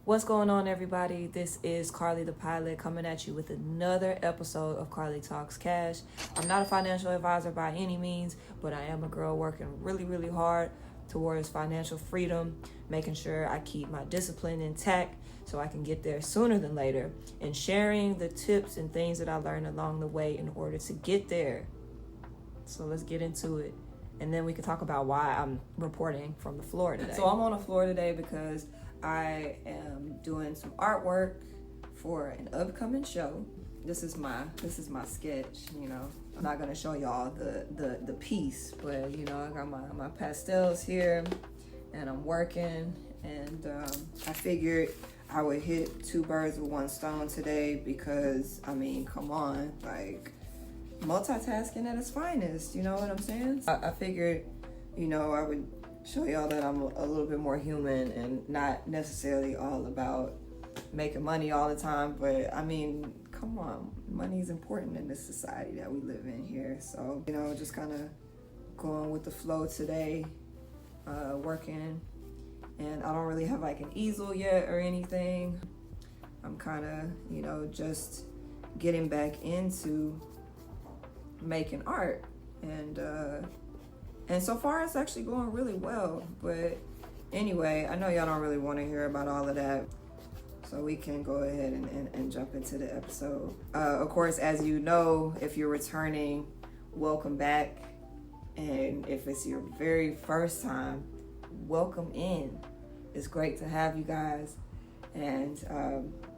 What's going on, everybody? This is Carly the Pilot coming at you with another episode of Carly Talks Cash. I'm not a financial advisor by any means, but I am a girl working really hard towards financial freedom, making sure I keep my discipline intact so I can get there sooner than later, and sharing the tips and things that I learned along the way in order to get there. So let's get into it. And then we can talk about why I'm reporting from the floor today. So I'm on the floor today because I am doing some artwork for an upcoming show. This is my sketch, you know. I'm not gonna show y'all the piece, but you know, I got my pastels here and I'm working, and I figured I would hit two birds with one stone today because, I mean, come on, like, multitasking at its finest, you know what I'm saying? I figured, you know, I would show y'all that I'm a little bit more human and not necessarily all about making money all the time, but I mean, come on, money is important in this society that we live in here. So, you know, just kind of going with the flow today, working, and I don't really have like an easel yet or anything. I'm kind of, you know, just getting back into making art, and so far it's actually going really well. But anyway, I know y'all don't really want to hear about all of that, so we can go ahead and jump into the episode. Of course, as you know, if you're returning, welcome back, and if it's your very first time, welcome in. It's great to have you guys, and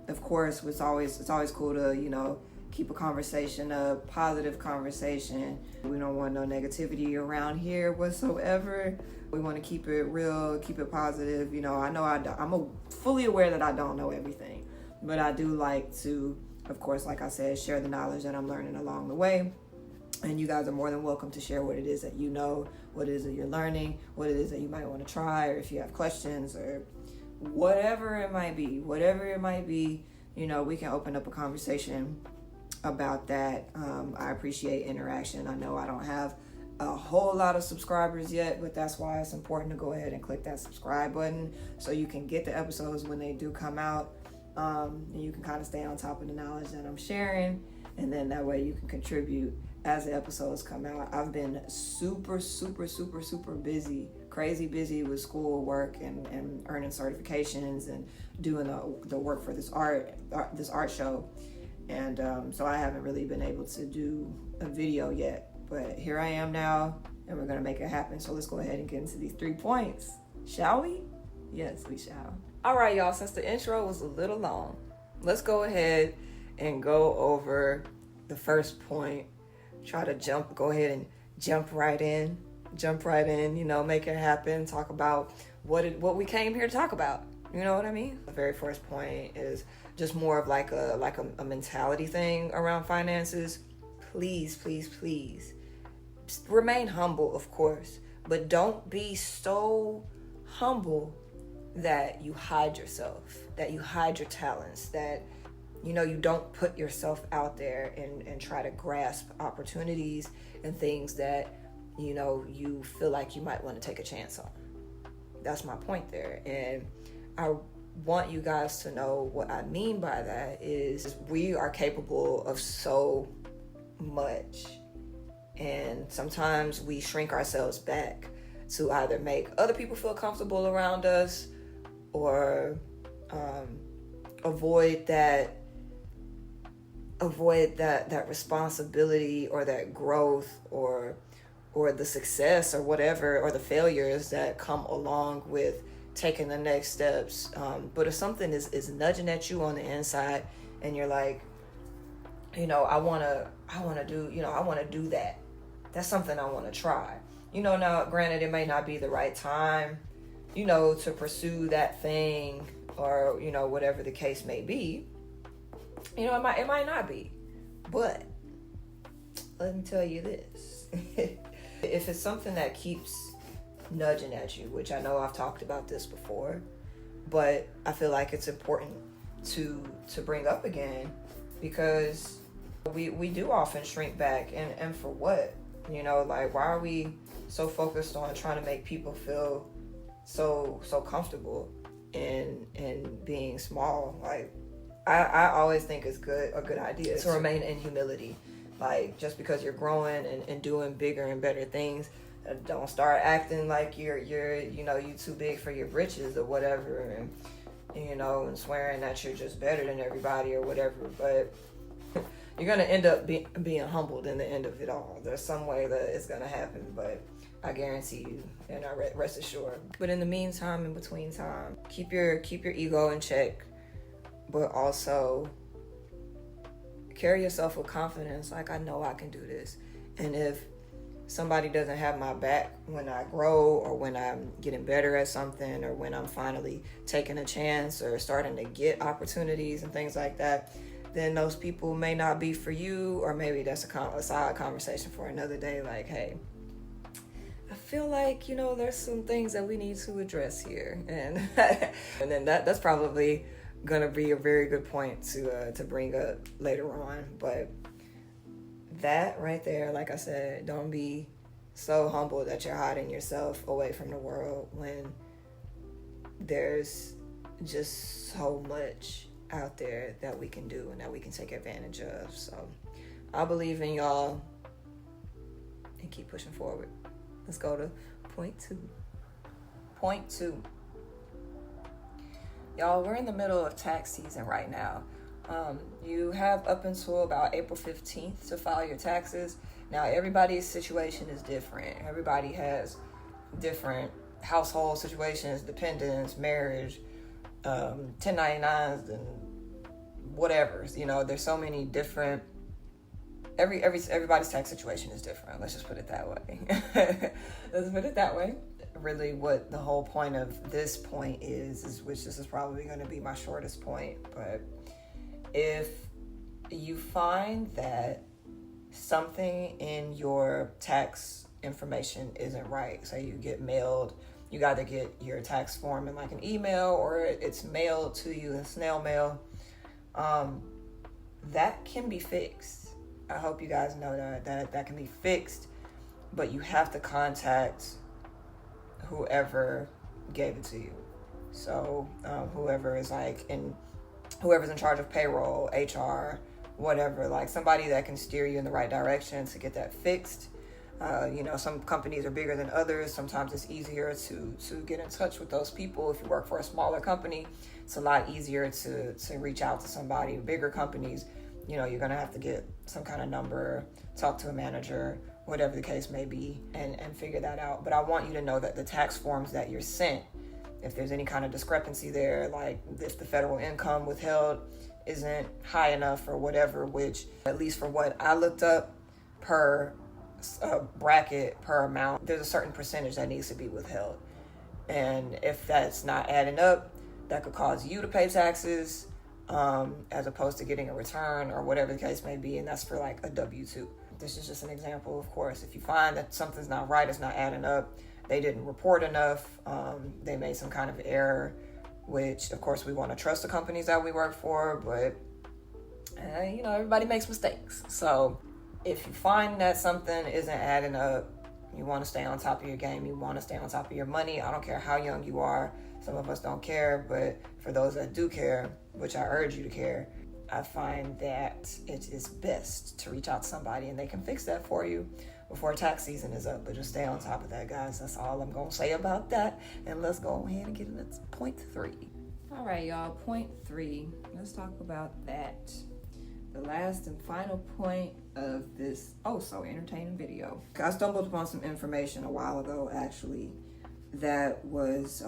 of course, it's always cool to, you know, keep a conversation up, positive conversation. We don't want no negativity around here whatsoever. We want to keep it real, keep it positive. You know, I know I'm fully aware that I don't know everything, but I do like to, of course, like I said, share the knowledge that I'm learning along the way. And you guys are more than welcome to share what it is that you know, what it is that you're learning, what it is that you might want to try, or if you have questions or whatever it might be, you know, we can open up a conversation about that. I appreciate interaction. I know I don't have a whole lot of subscribers yet, but that's why it's important to go ahead and click that subscribe button so you can get the episodes when they do come out, and you can kind of stay on top of the knowledge that I'm sharing, and then that way you can contribute as the episodes come out. I've been super busy, crazy busy with school work and earning certifications and doing the work for this art show. And so I haven't really been able to do a video yet, but here I am now, and we're gonna make it happen. So let's go ahead and get into these 3 points, shall we? Yes, we shall. All right, y'all, since the intro was a little long, let's go ahead and go over the first point. Go ahead and jump right in, you know, make it happen, talk about what we came here to talk about. You know what I mean? The very first point is just more of like a mentality thing around finances. Please remain humble, of course, but don't be so humble that you hide yourself, that you hide your talents, that, you know, you don't put yourself out there and try to grasp opportunities and things that, you know, you feel like you might want to take a chance on. That's my point there. And I want you guys to know what I mean by that is we are capable of so much, and sometimes we shrink ourselves back to either make other people feel comfortable around us or avoid that responsibility or that growth or the success or whatever, or the failures that come along with taking the next steps. But if something is nudging at you on the inside and you're like, you know, I want to do that. That's something I want to try. You know, now granted, it may not be the right time, you know, to pursue that thing, or, you know, whatever the case may be. You know, it might not be. But let me tell you this. If it's something that keeps nudging at you, which I know I've talked about this before, but I feel like it's important to bring up again, because we do often shrink back, and for what? You know, like, why are we so focused on trying to make people feel so comfortable in being small. Like I always think it's a good idea to remain in humility. Like just because you're growing and doing bigger and better things, don't start acting like you're you too big for your britches or whatever, and swearing that you're just better than everybody or whatever. But you're gonna end up being humbled in the end of it all. There's some way that it's gonna happen, but I guarantee you, and I rest assured. But in the meantime, in between time, keep your ego in check, but also carry yourself with confidence. Like, I know I can do this. And if somebody doesn't have my back when I grow, or when I'm getting better at something, or when I'm finally taking a chance or starting to get opportunities and things like that, then those people may not be for you, or maybe that's a side conversation for another day. Like, hey, I feel like, there's some things that we need to address here. And and then that's probably gonna be a very good point to bring up later on. But that right there, like I said, don't be so humble that you're hiding yourself away from the world when there's just so much out there that we can do and that we can take advantage of. So I believe in y'all, and keep pushing forward. Let's go to point two. Point two. Y'all, we're in the middle of tax season right now. You have up until about April 15th to file your taxes. Now, everybody's situation is different. Everybody has different household situations, dependents, marriage, 1099s, and whatever. There's so many different. Everybody's tax situation is different. Let's just put it that way. Really, what the whole point of this point is which this is probably going to be my shortest point, but if you find that something in your tax information isn't right, say you get mailed, you either get your tax form in like an email, or it's mailed to you in snail mail, that can be fixed. I hope you guys know that can be fixed, but you have to contact whoever gave it to you. So whoever's in charge of payroll, HR, whatever, like somebody that can steer you in the right direction to get that fixed. Some companies are bigger than others. Sometimes it's easier to get in touch with those people. If you work for a smaller company, it's a lot easier to reach out to somebody. Bigger companies, you're gonna have to get some kind of number, talk to a manager, whatever the case may be, and figure that out. But I want you to know that the tax forms that you're sent, if there's any kind of discrepancy there, like if the federal income withheld isn't high enough or whatever, which at least for what I looked up, per bracket, per amount, there's a certain percentage that needs to be withheld. And if that's not adding up, that could cause you to pay taxes as opposed to getting a return or whatever the case may be. And that's for like a W-2. This is just an example, of course. If you find that something's not right, it's not adding up, they didn't report enough, they made some kind of error, which of course we want to trust the companies that we work for, but everybody makes mistakes. So if you find that something isn't adding up, you want to stay on top of your game, you want to stay on top of your money. I don't care how young you are. Some of us don't care, but for those that do care, which I urge you to care, I find that it is best to reach out to somebody and they can fix that for you before tax season is up. But just stay on top of that, guys. That's all I'm going to say about that. And let's go ahead and get into point three. All right, y'all. Point three. Let's talk about that. The last and final point of this so entertaining video. I stumbled upon some information a while ago, actually, that was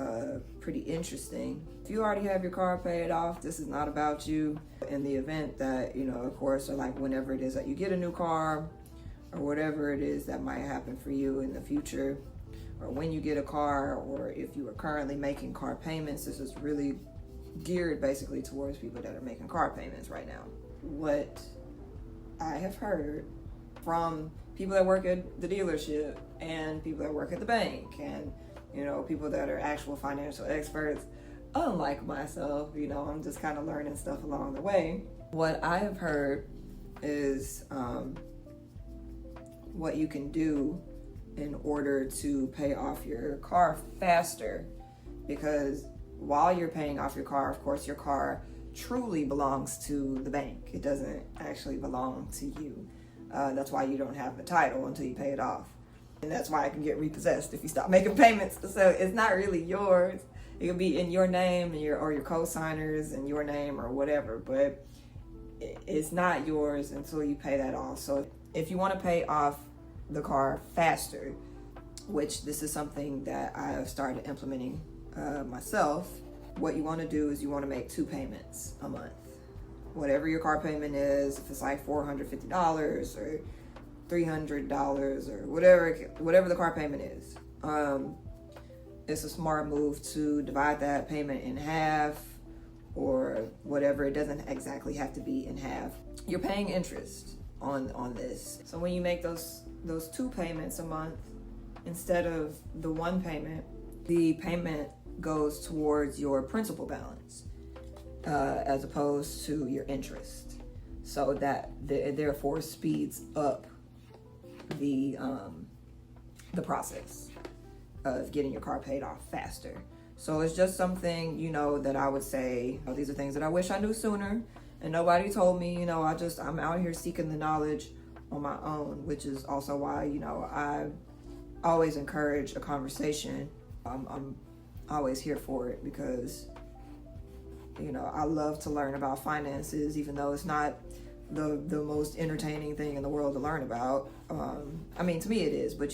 pretty interesting. If you already have your car paid off, this is not about you. In the event that, of course, or like whenever it is that you get a new car, or whatever it is that might happen for you in the future, or when you get a car, or if you are currently making car payments, this is really geared basically towards people that are making car payments right now. What I have heard from people that work at the dealership and people that work at the bank and people that are actual financial experts, unlike myself, I'm just kind of learning stuff along the way. What I have heard is what you can do in order to pay off your car faster, because while you're paying off your car, of course, your car truly belongs to the bank. It doesn't actually belong to you. That's why you don't have the title until you pay it off. And that's why it can get repossessed if you stop making payments. So it's not really yours. It could be in your name and your co-signers in your name or whatever, but it's not yours until you pay that off. So if you want to pay off the car faster, which this is something that I have started implementing myself, what you want to do is you want to make 2 payments a month. Whatever your car payment is, if it's like $450 or $300 or whatever the car payment is, it's a smart move to divide that payment in half or whatever. It doesn't exactly have to be in half. You're paying interest on this. So when you make those 2 payments a month instead of the 1 payment, the payment goes towards your principal balance as opposed to your interest. So that therefore speeds up the process of getting your car paid off faster. So it's just something, that I would say, these are things that I wish I knew sooner and nobody told me. I'm out here seeking the knowledge on my own, which is also why, I always encourage a conversation. I'm always here for it because, I love to learn about finances, even though it's not the most entertaining thing in the world to learn about. To me it is, but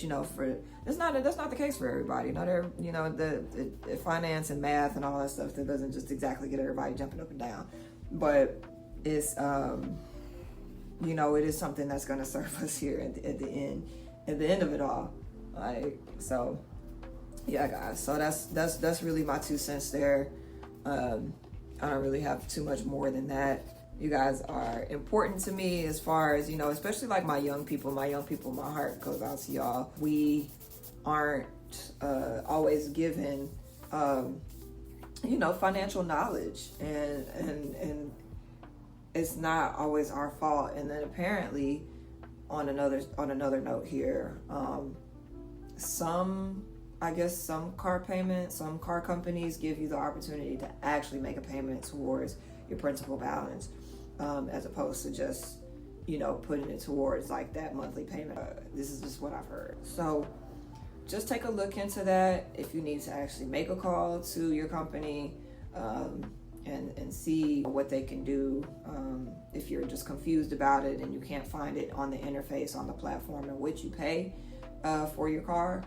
that's not the case for everybody. Not every, the finance and math and all that stuff, that doesn't just exactly get everybody jumping up and down. But it's it is something that's going to serve us here at the end of it all. So yeah, guys. So that's really my 2 cents there. I don't really have too much more than that. You guys are important to me as far as, especially like my young people. My heart goes out to y'all. We aren't always given, financial knowledge, and it's not always our fault. And then apparently, on another note here, some car companies give you the opportunity to actually make a payment towards your principal balance, as opposed to just, putting it towards like that monthly payment. This is just what I've heard. So just take a look into that if you need to actually make a call to your company, and see what they can do. If you're just confused about it and you can't find it on the interface on the platform in which you pay for your car,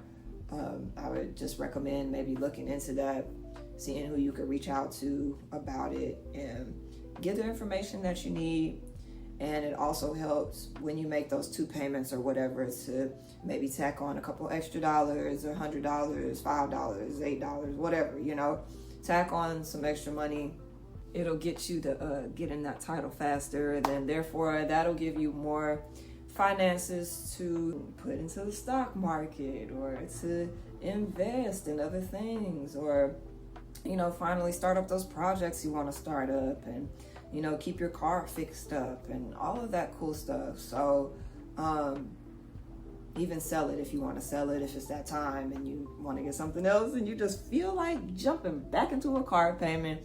I would just recommend maybe looking into that, seeing who you could reach out to about it and get the information that you need. And it also helps when you make those 2 payments or whatever to maybe tack on a couple extra dollars, or $100, $5, $8, whatever, tack on some extra money. It'll get you to get in that title faster, and then therefore that'll give you more finances to put into the stock market or to invest in other things, or finally start up those projects you want to start up, and keep your car fixed up and all of that cool stuff. So even sell it if you want to sell it, if it's that time and you want to get something else and you just feel like jumping back into a car payment.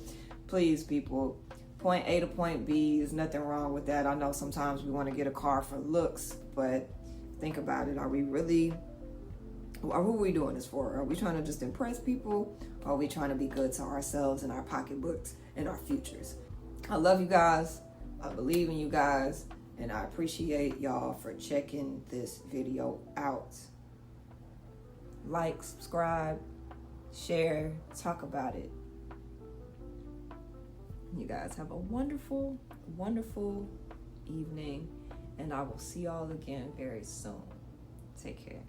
Please, people, point A to point B, there's nothing wrong with that. I know sometimes we want to get a car for looks, but think about it. Who are we doing this for? Are we trying to just impress people? Or are we trying to be good to ourselves and our pocketbooks and our futures? I love you guys. I believe in you guys. And I appreciate y'all for checking this video out. Like, subscribe, share, talk about it. You guys have a wonderful, wonderful evening, and I will see y'all again very soon. Take care.